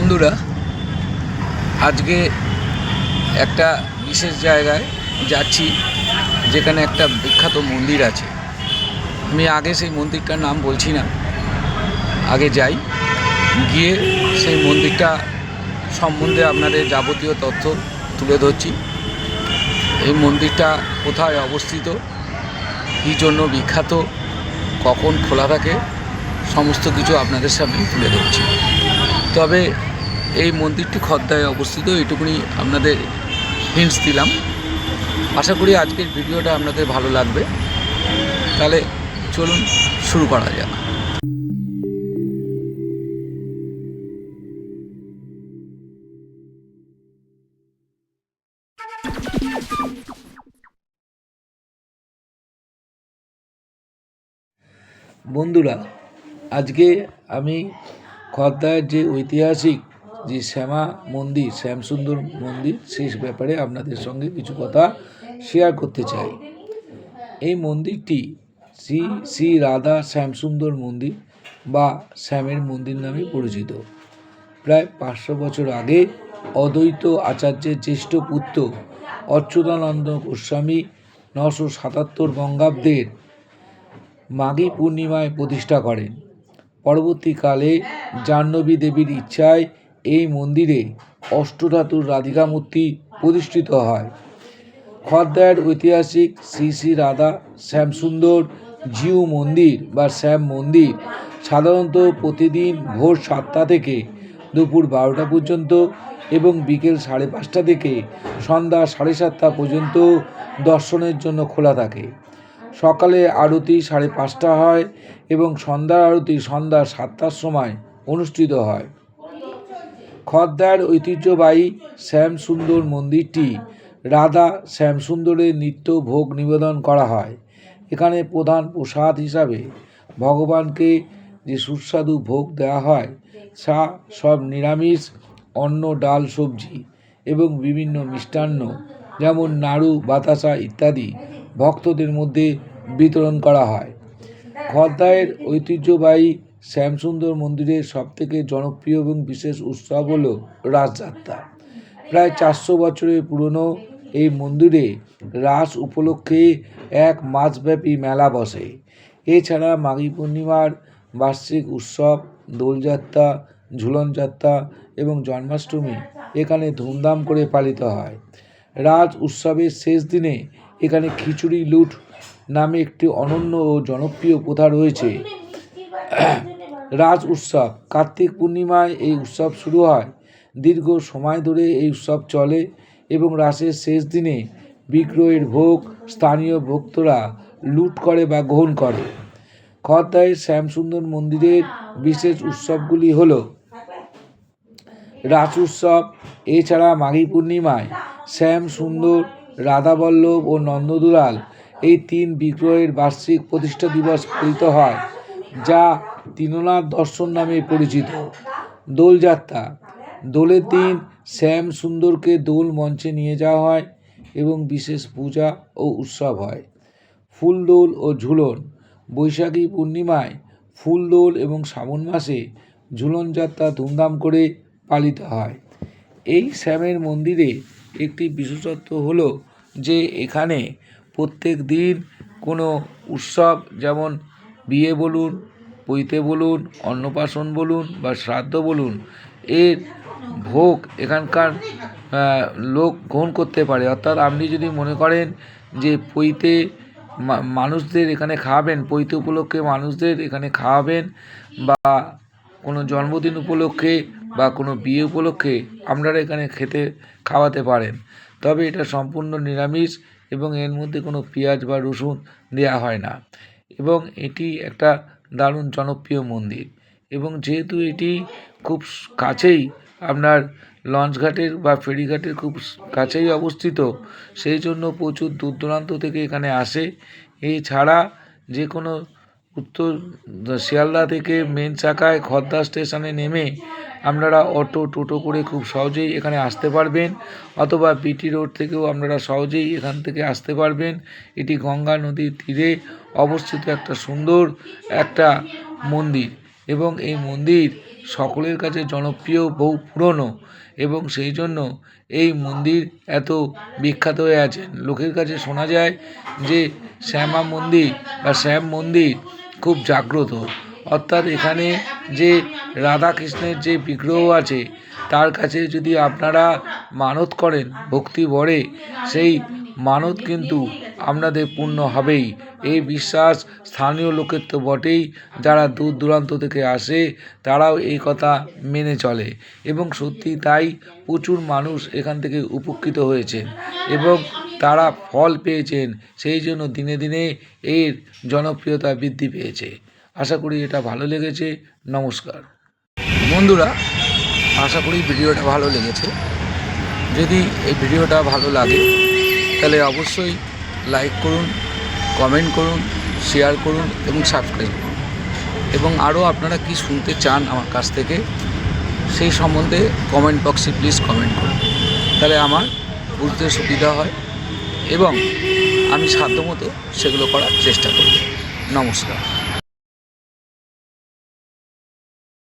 বন্ধুরা, আজকে একটা বিশেষ জায়গায় যাচ্ছি যেখানে একটা বিখ্যাত মন্দির আছে। আমি আগে সেই মন্দিরটার নাম বলছি না, আগে যাই, গিয়ে সেই মন্দিরটা সম্বন্ধে আপনাদের যাবতীয় তথ্য তুলে ধরছি। এই মন্দিরটা কোথায় অবস্থিত, কী জন্য বিখ্যাত, কখন খোলা থাকে, সমস্ত কিছু আপনাদের সামনে তুলে ধরছি। তবে এই মন্দিরটি খদ্দায় অবস্থিত, এটুকুনি আপনাদের হিন্টস দিলাম। আশা করি আজকের ভিডিওটা আপনাদের ভালো লাগবে। তাহলে চলুন শুরু করা যাক। বন্ধুরা, আজকে আমি খদ্দার যে ঐতিহাসিক যে শ্যামা মন্দির, শ্যামসুন্দর মন্দির, সেই ব্যাপারে আপনাদের সঙ্গে কিছু কথা শেয়ার করতে চাই। এই মন্দিরটি শ্রী শ্রী রাধা শ্যামসুন্দর মন্দির বা শ্যামের মন্দির নামে পরিচিত। প্রায় 500 বছর আগে অদ্বৈত আচার্যের জ্যেষ্ঠ পুত্র অচ্যুতানন্দ গোস্বামী 977 বঙ্গাব্দের মাঘী পূর্ণিমায় প্রতিষ্ঠা করেন। পরবর্তীকালে জাহ্নবী দেবীর ইচ্ছায় এই মন্দিরে অষ্টধাতুর রাধিকা মূর্তি প্রতিষ্ঠিত হয়। খদ্দার ঐতিহাসিক শ্রী শ্রী রাধা শ্যামসুন্দর জিউ মন্দির বা শ্যাম মন্দির সাধারণত প্রতিদিন ভোর 7টা থেকে দুপুর 12টা পর্যন্ত এবং বিকেল 5:30 থেকে সন্ধ্যা 7:30 পর্যন্ত দর্শনের জন্য খোলা থাকে। সকালে আরতি 5:30 হয় এবং সন্ধ্যার আরতি সন্ধ্যা 7টার সময় অনুষ্ঠিত হয়। খদ্দার ঐতিহ্যবাহী শ্যামসুন্দর মন্দিরটি রাধা শ্যামসুন্দরের নিত্য ভোগ নিবেদন করা হয়। এখানে প্রধান প্রসাদ হিসাবে ভগবানকে যে সুস্বাদু ভোগ দেওয়া হয় তা সব নিরামিষ, অন্ন, ডাল, সবজি এবং বিভিন্ন মিষ্টান্ন যেমন নাড়ু, বাতাসা ইত্যাদি ভক্তদের মধ্যে বিতরণ করা হয়। খদ্দায়ের ঐতিহ্যবাহী শ্যামসুন্দর মন্দিরের সবথেকে জনপ্রিয় এবং বিশেষ উৎসব হল রাসযাত্রা। প্রায় 400 বছরের পুরনো এই মন্দিরে রাস উপলক্ষে এক মাসব্যাপী মেলা বসে। এছাড়া মাঘী পূর্ণিমার বার্ষিক উৎসব, দোলযাত্রা, ঝুলন যাত্রা এবং জন্মাষ্টমী এখানে ধুমধাম করে পালিত হয়। রাজ উৎসবের শেষ দিনে এখানে খিচুড়ি লুট নামে একটি অনন্য ও জনপ্রিয় প্রথা রয়েছে। রাজ উৎসব কার্তিক পূর্ণিমায় এই উৎসব শুরু হয়। দীর্ঘ সময় ধরে এই উৎসব চলে এবং রাসের শেষ দিনে বিগ্রহের ভোগ স্থানীয় ভক্তরা লুট করে বা গ্রহণ করে। খদ্দায়ের শ্যামসুন্দর মন্দিরের বিশেষ উৎসবগুলি হল রাস উৎসব। এছাড়া মাঘী পূর্ণিমায় শ্যামসুন্দর, রাধাবল্লভ ও নন্দদুলাল এই 3 বিগ্রহের বার্ষিক প্রতিষ্ঠা দিবস পালিত হয়, যা তিননাথ দর্শন নামে পরিচিত। দোলযাত্রা দোলের দিন শ্যামসুন্দরকে দোল মঞ্চে নিয়ে যাওয়া হয় এবং বিশেষ পূজা ও উৎসব হয়। ফুলদোল ও ঝুলন বৈশাখী পূর্ণিমায় ফুলদোল এবং শ্রাবণ মাসে ঝুলন যাত্রা ধুমধাম করে পালিত হয়। এই শ্যামের মন্দিরে একটি বিশেষত্ব হলো যে এখানে প্রত্যেক দিন কোনো উৎসব, যেমন বিয়ে বলুন, পৈতে বলুন, অন্নপ্রাশন বলুন বা শ্রাদ্ধ বলুন, এর ভোগ এখানকার লোক গ্রহণ করতে পারে। অর্থাৎ আপনি যদি মনে করেন যে পৈতে মানুষদের এখানে খাওয়াবেন, পৈতে উপলক্ষে মানুষদের এখানে খাওয়াবেন বা কোনো জন্মদিন উপলক্ষে বা কোনো বিয়ে উপলক্ষে আপনারা এখানে খাওয়াতে পারেন। তবে এটা সম্পূর্ণ নিরামিষ এবং এর মধ্যে কোনো পেঁয়াজ বা রসুন দেওয়া হয় না। এবং এটি একটা দারুণ জনপ্রিয় মন্দির এবং যেহেতু এটি খুব কাছেই আপনার লঞ্চঘাটের বা ফেরিঘাটের খুব কাছেই অবস্থিত, সেই জন্য প্রচুর দূর দূরান্ত থেকে এখানে আসে। এছাড়া যে কোনো উত্তর শিয়ালদা থেকে মেন চাকায় খদ্দা স্টেশনে নেমে আপনারা অটো, টোটো করে খুব সহজেই এখানে আসতে পারবেন, অথবা বিটি রোড থেকেও আপনারা সহজেই এখান থেকে আসতে পারবেন। এটি গঙ্গা নদীর তীরে অবস্থিত একটা সুন্দর একটা মন্দির এবং এই মন্দির সকলের কাছে জনপ্রিয়, বহু পুরনো, এবং সেই জন্য এই মন্দির এত বিখ্যাত হয়ে আছে। লোকের কাছে শোনা যায় যে শ্যামা মন্দির বা শ্যাম মন্দির খুব জাগ্রত, অর্থাৎ এখানে যে রাধাকৃষ্ণের যে বিগ্রহ আছে তার কাছে যদি আপনারা মানত করেন ভক্তি ভরে, সেই মানত কিন্তু আপনাদের পূর্ণ হবেই। এই বিশ্বাস স্থানীয় লোকের তো বটেই, যারা দূর দূরান্ত থেকে আসে তারাও এই কথা মেনে চলে, এবং সত্যি তাই প্রচুর মানুষ এখান থেকে উপকৃত হয়েছেন এবং তারা ফল পেয়েছেন। সেই জন্য দিনে দিনে এর জনপ্রিয়তা বৃদ্ধি পেয়েছে। আশা করি এটা ভালো লেগেছে। নমস্কার বন্ধুরা, আশা করি ভিডিওটা ভালো লেগেছে। যদি এই ভিডিওটা ভালো লাগে তাহলে অবশ্যই লাইক করুন, কমেন্ট করুন, শেয়ার করুন এবং সাবস্ক্রাইব করুন। এবং আরও আপনারা কি শুনতে চান আমার কাছ থেকে সেই সম্বন্ধে কমেন্ট বক্সে প্লিজ কমেন্ট করুন, তাহলে আমার বুঝতে সুবিধা হয় এবং আমি সাধ্যমতো সেগুলো করার চেষ্টা করব। নমস্কার।